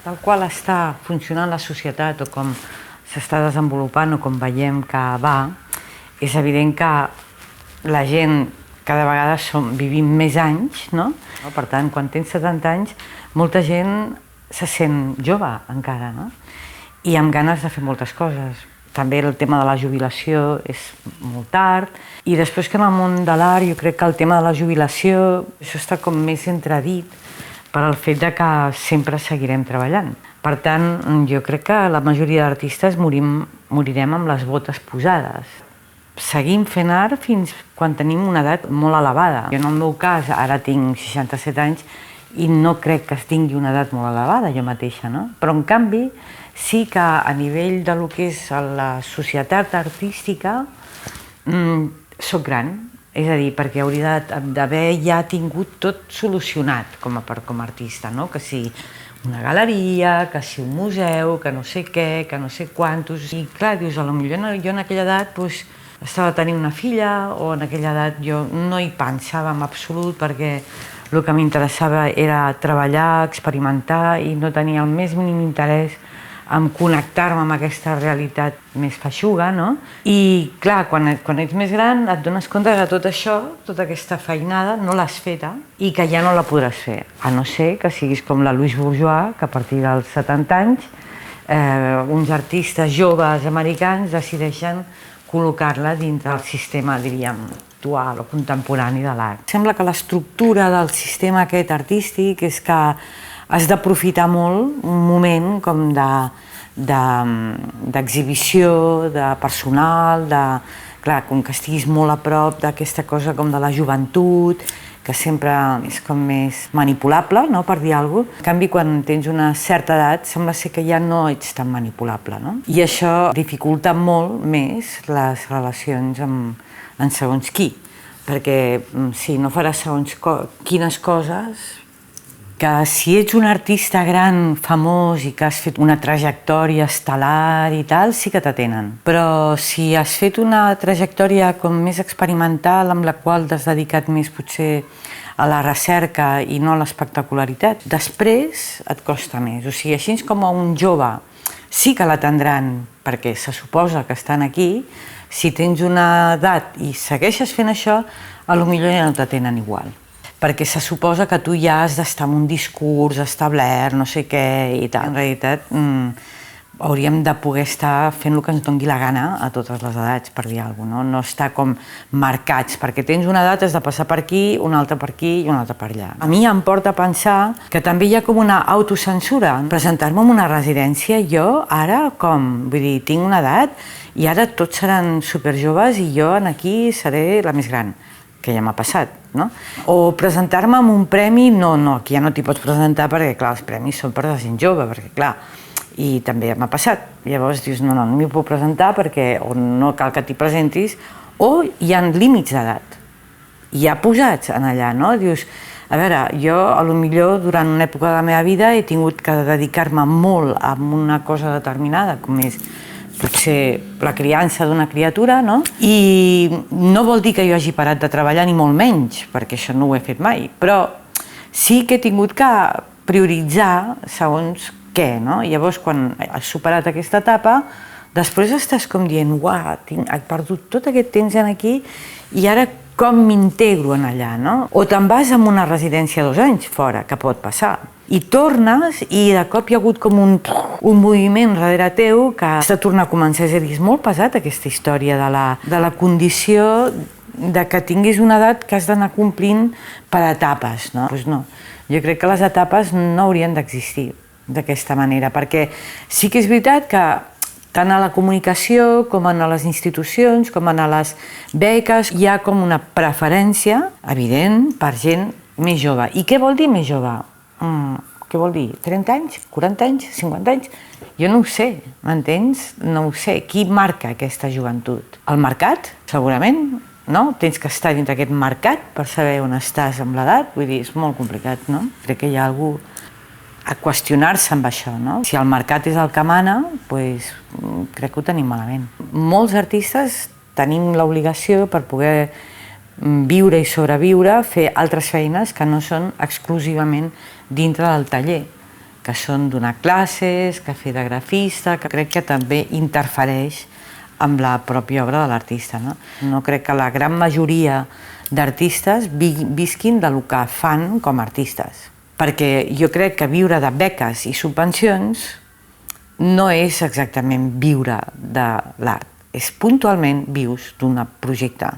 Tal qual està funcionant la societat o com s'està desenvolupant o com veiem que va, és evident que la gent cada vegada vivim més anys, no? Per tant, quan tens 70 anys, molta gent se sent jove encara, no? I amb ganes de fer moltes coses. També el tema de la jubilació és molt tard. I després que en el món de l'art jo crec que el tema de la jubilació, això està com més entredit per al fet de que sempre seguirem treballant. Per tant, jo crec que la majoria d'artistes morirem amb les botes posades. Seguim fent art fins quan tenim una edat molt elevada. Jo en el meu cas ara tinc 67 anys i no crec que tingui una edat molt elevada jo mateixa, no? Però en canvi sí que a nivell de lo que és la societat artística soc gran. És a dir, perquè hauria d'haver ja tingut tot solucionat com a artista, no? Que si una galeria, que si un museu, que no sé què, que no sé quantos... I clar, dius, potser jo en aquella edat estava tenint una filla o en aquella edat jo no hi pensava en absolut perquè el que m'interessava era treballar, experimentar i no tenia el més mínim interès en connectar-me amb aquesta realitat més feixuga, no? I clar, quan ets més gran et dones compte que tot això, tota aquesta feinada, no l'has feta i que ja no la podràs fer, a no ser que siguis com la Louise Bourgeois, que a partir dels 70 anys uns artistes joves americans decideixen col·locar-la dintre del sistema, diríem, actual o contemporani de l'art. Sembla que l'estructura del sistema aquest artístic és que has d'aprofitar molt un moment com d'exhibició, de personal, clar, com que estiguis molt a prop d'aquesta cosa com de la joventut, que sempre és com més manipulable, no?, per dir alguna cosa. En canvi, quan tens una certa edat, sembla ser que ja no ets tan manipulable, no? I això dificulta molt més les relacions amb segons qui, perquè si no faràs segons quines coses, que si ets un artista gran, famós i que has fet una trajectòria estel·lar i tal, sí que t'atenen. Però si has fet una trajectòria com més experimental, amb la qual t'has dedicat més potser a la recerca i no a l'espectacularitat, després et costa més. O sigui, així com a un jove sí que l'atendran perquè se suposa que estan aquí, si tens una edat i segueixes fent això, potser ja no t'atenen igual. Perquè se suposa que tu ja has d'estar en un discurs establert, no sé què i tal. En realitat, hauríem de poder estar fent el que ens doni la gana a totes les edats, per dir alguna cosa, no estar com marcats, perquè tens una edat, has de passar per aquí, una altra per aquí i una altra per allà. A mi em porta a pensar que també hi ha com una autocensura. Presentar-me en una residència, jo ara com? Vull dir, tinc una edat i ara tots seran superjoves i jo aquí seré la més gran, que ja m'ha passat, no? O presentar-me amb un premi, no, aquí ja no t'hi pots presentar perquè, clar, els premis són per la gent jove, perquè, clar, i també m'ha passat. Llavors dius, no m'hi puc presentar perquè o no cal que t'hi presentis, o hi ha límits d'edat, ja posats en allà, no? Dius, a veure, jo potser durant una època de la meva vida he tingut que dedicar-me molt a una cosa determinada, com és potser la criança d'una criatura, no? I no vol dir que jo hagi parat de treballar, ni molt menys, perquè això no ho he fet mai, però sí que he tingut que prioritzar segons què, no? Llavors, quan has superat aquesta etapa, després estàs com dient, uau, he perdut tot aquest temps aquí i ara com m'integro en allà, no? O te'n vas a una residència 2 anys fora, que pot passar, i tornes i de cop hi ha hagut com un moviment darrere teu que has de tornar a començar. És a dir, és molt pesat aquesta història de la condició de que tinguis una edat que has d'anar complint per etapes, no? Doncs no, jo crec que les etapes no haurien d'existir d'aquesta manera, perquè sí que és veritat que tant a la comunicació com a les institucions, com a les beques, hi ha com una preferència evident per gent més jove. I què vol dir més jove? Què vol dir? 30 anys? 40 anys? 50 anys? Jo no ho sé, m'entens? No ho sé. Qui marca aquesta joventut? El mercat? Segurament, no? Tens que estar dintre d'aquest mercat per saber on estàs amb l'edat. Vull dir, és molt complicat, no? Crec que hi ha algú a qüestionar-se amb això, no? Si el mercat és el que mana, doncs crec que ho tenim malament. Molts artistes tenim l'obligació per poder viure i sobreviure, fer altres feines que no són exclusivament dintre del taller, que són donar classes, que fer de grafista, que crec que també interfereix amb la pròpia obra de l'artista. No crec que la gran majoria d'artistes visquin del que fan com a artistes, perquè jo crec que viure de beques i subvencions no és exactament viure de l'art, és puntualment vius d'un projecte,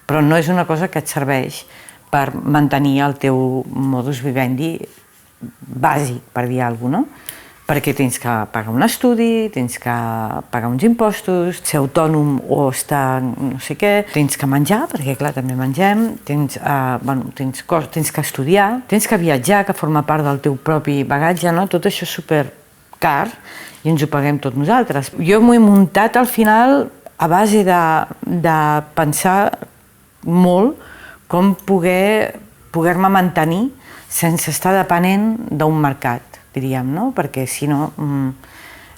però no és una cosa que et serveix per mantenir el teu modus vivendi bàsic, per dir alguna cosa, perquè tens que pagar un estudi, tens que pagar uns impostos, ser autònom o estar no sé què, tens que menjar, perquè clar, també mengem, tens que estudiar, tens que viatjar, que forma part del teu propi bagatge, no? Tot això és supercar i ens ho paguem tots nosaltres. Jo m'ho he muntat al final a base de pensar molt com poder-me mantenir sense estar depenent d'un mercat, diríem, no? Perquè si no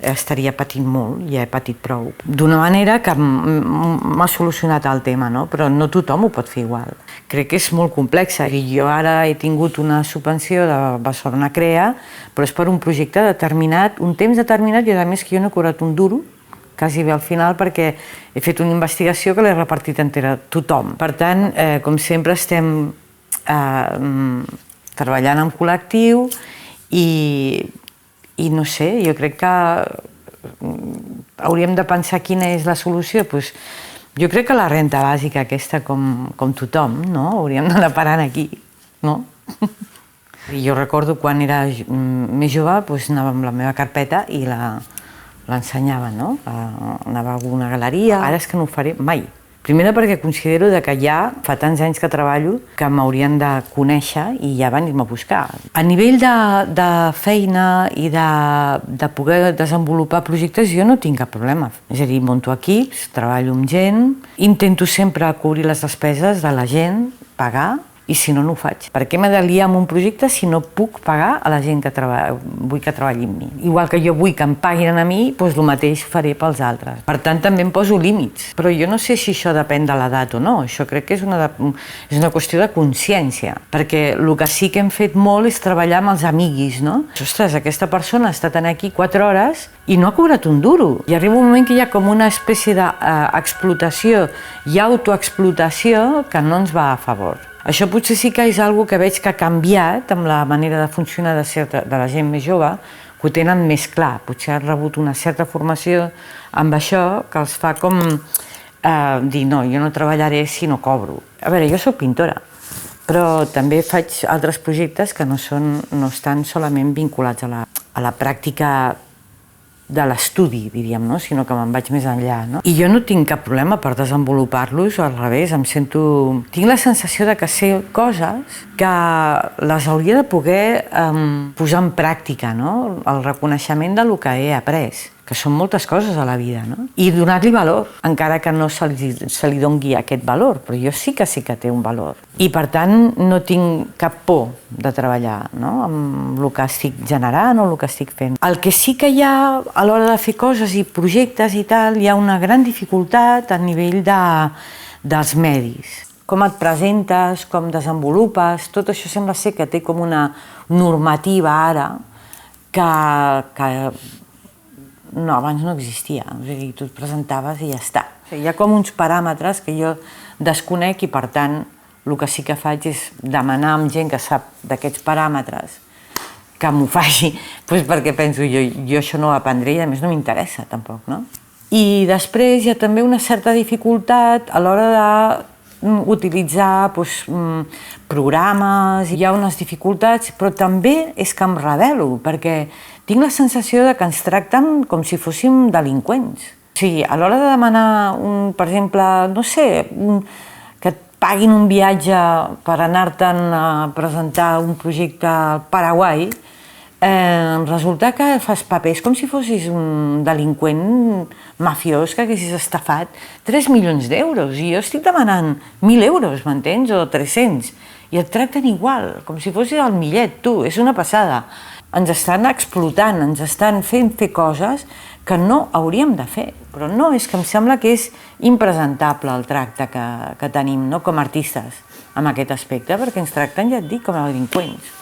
estaria patint molt, ja he patit prou. D'una manera que m'ha solucionat el tema, no? Però no tothom ho pot fer igual. Crec que és molt complexa. Jo ara he tingut una subvenció de Barcelona Crea, però és per un projecte determinat, un temps determinat, i a més que jo no he cobrat un duro, quasi bé al final, perquè he fet una investigació que l'he repartit entera a tothom. Per tant, com sempre, estem treballant en col·lectiu i no sé, jo crec que hauríem de pensar quina és la solució. Jo crec que la renta bàsica aquesta, com tothom, hauríem d'anar parant aquí, no? Jo recordo quan era més jove, anava amb la meva carpeta i l'ensenyava, no? Anava a alguna galeria. Ara és que no ho faré mai. Primera perquè considero que ja fa tants anys que treballo que m'haurien de conèixer i ja venir-me a buscar. A nivell de feina i de poder desenvolupar projectes jo no tinc cap problema. És a dir, munto equips, treballo amb gent, intento sempre cobrir les despeses de la gent, pagar, i si no, no ho faig. Per què m'he de liar amb un projecte si no puc pagar a la gent que vull que treballi amb mi? Igual que jo vull que em paguin a mi, doncs el mateix faré pels altres. Per tant, també em poso límits. Però jo no sé si això depèn de l'edat o no. Això crec que és una qüestió de consciència. Perquè el que sí que hem fet molt és treballar amb els amiguis, no? Ostres, aquesta persona ha estat aquí 4 hores i no ha cobrat un duro. I arriba un moment que hi ha com una espècie d'explotació i autoexplotació que no ens va a favor. Això potser sí que és una cosa que veig que ha canviat amb la manera de funcionar de la gent més jove, que ho tenen més clar. Potser han rebut una certa formació amb això que els fa com dir no, jo no treballaré si no cobro. A veure, jo soc pintora, però també faig altres projectes que no estan solament vinculats a la pràctica de l'estudi, diríem, sinó que me'n vaig més enllà. I jo no tinc cap problema per desenvolupar-los, al revés, tinc la sensació que sé coses que les hauria de poder posar en pràctica, el reconeixement del que he après, que són moltes coses a la vida, i donar-li valor, encara que no se li doni aquest valor, però jo sí que té un valor. I per tant no tinc cap por de treballar amb el que estic generant o el que estic fent. El que sí que hi ha a l'hora de fer coses i projectes i tal, hi ha una gran dificultat a nivell dels medis. Com et presentes, com desenvolupes, tot això sembla ser que té com una normativa ara que no, abans no existia, o sigui, tu et presentaves i ja està. Hi ha com uns paràmetres que jo desconec i per tant el que sí que faig és demanar amb gent que sap d'aquests paràmetres que m'ho faci, perquè penso jo això no ho aprendré i a més no m'interessa tampoc, no? I després hi ha també una certa dificultat a l'hora d'utilitzar programes, hi ha unes dificultats, però també és que em rebel·lo, perquè tinc la sensació que ens tracten com si fóssim delinqüents. O sigui, a l'hora de demanar, per exemple, no sé, que et paguin un viatge per anar-te'n a presentar un projecte al Paraguai, resulta que fas papers com si fossis un delinqüent mafiós que haguessis estafat 3 milions d'euros i jo estic demanant 1.000 euros, m'entens? O 300. I et tracten igual, com si fossis el millet, tu, és una passada. Ens estan explotant, ens estan fent fer coses que no hauríem de fer. Però no, és que em sembla que és impresentable el tracte que tenim, no?, com a artistes en aquest aspecte, perquè ens tracten, ja et dic, com a delinqüents.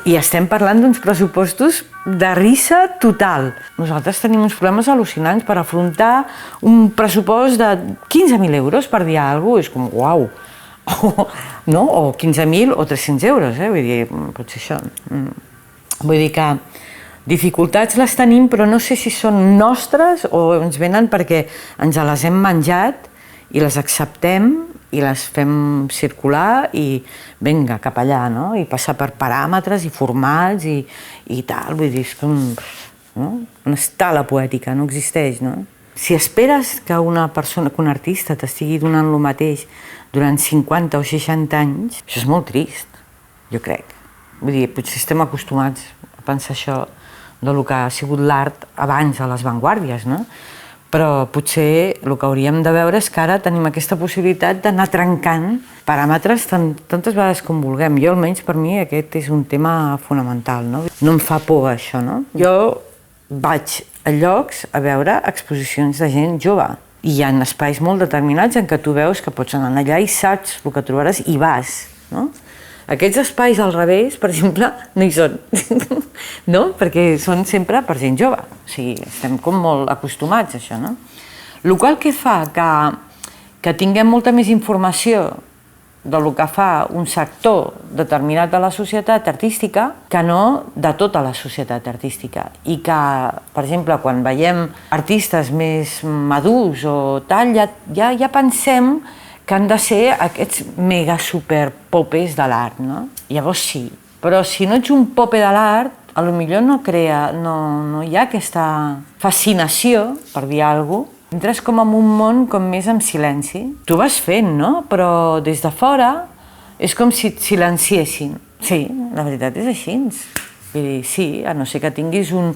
I estem parlant d'uns pressupostos de risa total. Nosaltres tenim uns problemes al·lucinants per afrontar un pressupost de 15.000 euros per dir alguna cosa. És com, uau! No? O 15.000 o 300 euros, vull dir, pot ser això. Vull dir que dificultats les tenim, però no sé si són nostres o ens venen perquè ens les hem menjat i les acceptem i les fem circular i vinga, cap allà, no? I passar per paràmetres i formats i tal, vull dir, és com... On està la poètica? No existeix, no? Si esperes que una persona, que un artista t'estigui donant el mateix durant 50 o 60 anys, això és molt trist, jo crec. Vull dir, potser estem acostumats a pensar això del que ha sigut l'art abans a les vanguardies, no? Però potser el que hauríem de veure és que ara tenim aquesta possibilitat d'anar trencant paràmetres tantes vegades com vulguem. Jo, almenys per mi, aquest és un tema fonamental, no? No em fa por això, no? Jo vaig a llocs a veure exposicions de gent jove i hi ha espais molt determinats en què tu veus que pots anar allà i saps el que trobaràs i vas, no? Aquests espais al revés, per exemple, no hi són, no? Perquè són sempre per gent jove, o sigui, estem com molt acostumats a això, no? El qual que fa que tinguem molta més informació del que fa un sector determinat de la societat artística que no de tota la societat artística. I que, per exemple, quan veiem artistes més madurs o tal, ja pensem que han de ser aquests mega super popes de l'art, no? Llavors sí, però si no ets un pope de l'art, potser no hi ha aquesta fascinació, per dir alguna cosa, entres com en un món com més en silenci. Tu vas fent, no? Però des de fora és com si et silenciessin. Sí, la veritat és així. Vull dir, sí, a no ser que tinguis un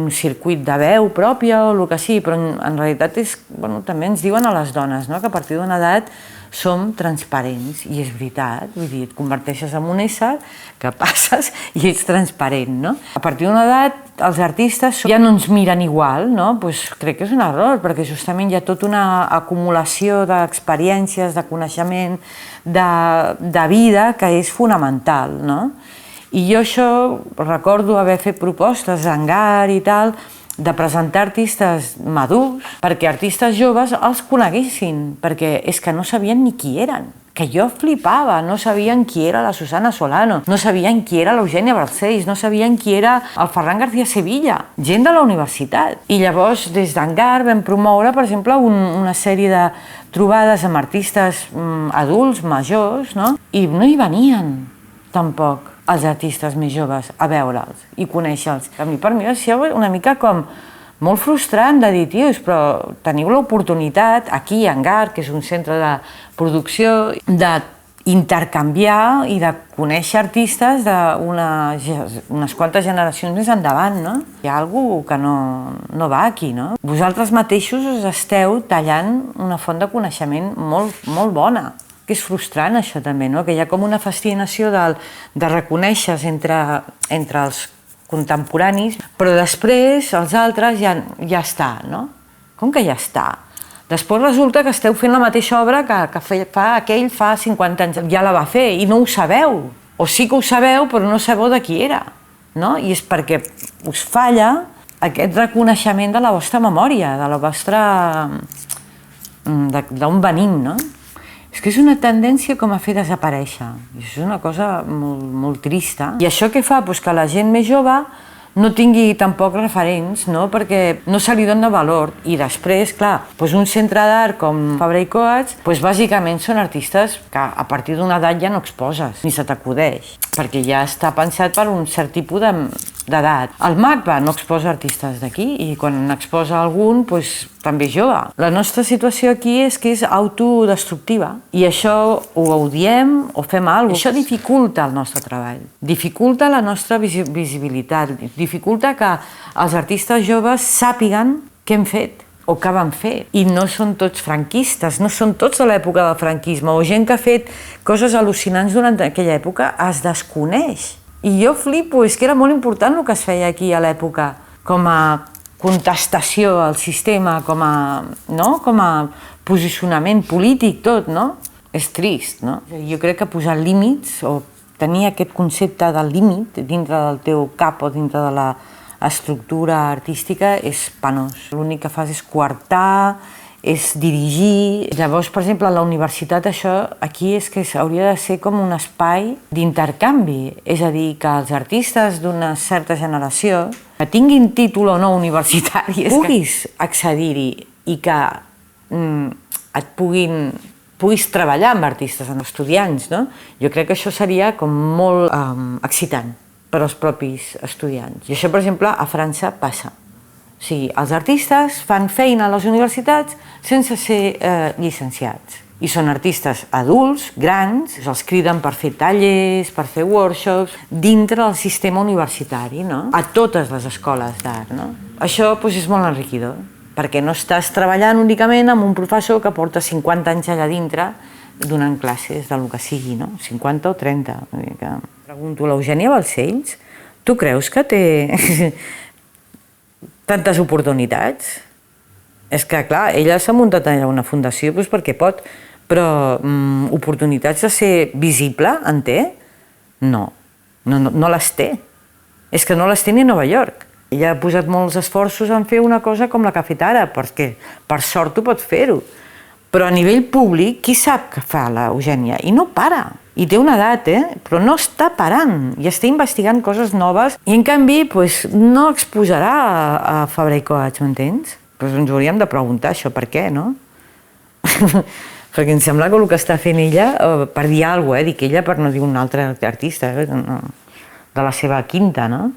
circuit de veu pròpia o el que sigui, però en realitat és, bueno, també ens diuen a les dones, no?, que a partir d'una edat som transparents, i és veritat, vull dir, et converteixes en un ésser que passes i ets transparent, no? A partir d'una edat els artistes ja no ens miren igual, no? Pues crec que és un error, perquè justament hi ha tota una acumulació d'experiències, de coneixement, de vida que és fonamental, no? I jo això recordo haver fet propostes d'hangar i tal, de presentar artistes madurs, perquè artistes joves els coneguessin, perquè és que no sabien ni qui eren. Que jo flipava, no sabien qui era la Susana Solano, no sabien qui era l'Eugènia Balcells, no sabien qui era el Ferran García Sevilla, gent de la universitat. I llavors, des d'Hangar vam promoure, per exemple, una sèrie de trobades amb artistes adults, majors, no? I no hi venien, tampoc, els artistes més joves a veure'ls i conèixer-los. Per mi va ser una mica com molt frustrant de dir, tios, però teniu l'oportunitat aquí a Hangar, que és un centre de producció, d'intercanviar i de conèixer artistes d'unes quantes generacions més endavant, no? Hi ha alguna cosa que no va aquí, no? Vosaltres mateixos us esteu tallant una font de coneixement molt bona. Que és frustrant això també, no? Que hi ha com una fascinació de reconèixer-se entre els contemporanis, però després els altres ja està, no? Com que ja està? Després resulta que esteu fent la mateixa obra que aquell fa 50 anys. Ja la va fer i no ho sabeu. O sí que ho sabeu, però no sabeu de qui era, no? I és perquè us falla aquest reconeixement de la vostra memòria, de la vostra... d'on venim, no? És que és una tendència com a fer desaparèixer. I això és una cosa molt trista. I això què fa? Pues que la gent més jove no tingui tampoc referents, no? Perquè no se li dona valor. I després, clar, un centre d'art com Fabra i Coats, bàsicament són artistes que a partir d'una edat ja no exposes, ni se t'acudeix, perquè ja està pensat per un cert tipus d'edat. El MACBA no exposa artistes d'aquí i quan n'exposa algun, també és jove. La nostra situació aquí és que és autodestructiva i això ho odiem o fem alguna cosa. Això dificulta el nostre treball, dificulta la nostra visibilitat, dificulta que els artistes joves sàpiguen què hem fet o què van fer. I no són tots franquistes, no són tots de l'època del franquisme, o gent que ha fet coses al·lucinants durant aquella època es desconeix. I jo flipo, és que era molt important el que es feia aquí a l'època, com a contestació al sistema, com a posicionament polític, tot, no? És trist, no? Jo crec que posar límits o tenir aquest concepte de límit dintre del teu cap o dintre de l'estructura artística és penós. L'únic que fas és coartar, és dirigir. Llavors, per exemple, a la universitat això aquí és que hauria de ser com un espai d'intercanvi. És a dir, que els artistes d'una certa generació que tinguin títol o no universitari puguis accedir-hi i que puguis treballar amb artistes, amb estudiants, no? Jo crec que això seria com molt excitant per als propis estudiants. I això, per exemple, a França passa. O sigui, els artistes fan feina a les universitats sense ser llicenciats. I són artistes adults, grans, els criden per fer tallers, per fer workshops, dintre del sistema universitari, no? A totes les escoles d'art, no? Això és molt enriquidor, perquè no estàs treballant únicament amb un professor que porta 50 anys allà dintre donant classes del que sigui, no? 50 o 30. Pregunto, l'Eugènia Balcells, tu creus que té tantes oportunitats? És que, clar, ella s'ha muntat allà una fundació perquè pot, però oportunitats de ser visible en té? No les té. És que no les té ni a Nova York. Ella ha posat molts esforços en fer una cosa com la que ha fet ara, perquè per sort ho pot fer-ho. Però a nivell públic, qui sap què fa l'Eugènia? I no para. I té una edat, però no està parant. I està investigant coses noves i, en canvi, no exposarà a Fabra i Coats, m'entens? Però ens hauríem de preguntar això, per què, no? Perquè em sembla que el que està fent ella, per dir alguna cosa, dic ella per no dir un altre artista, de la seva quinta, no?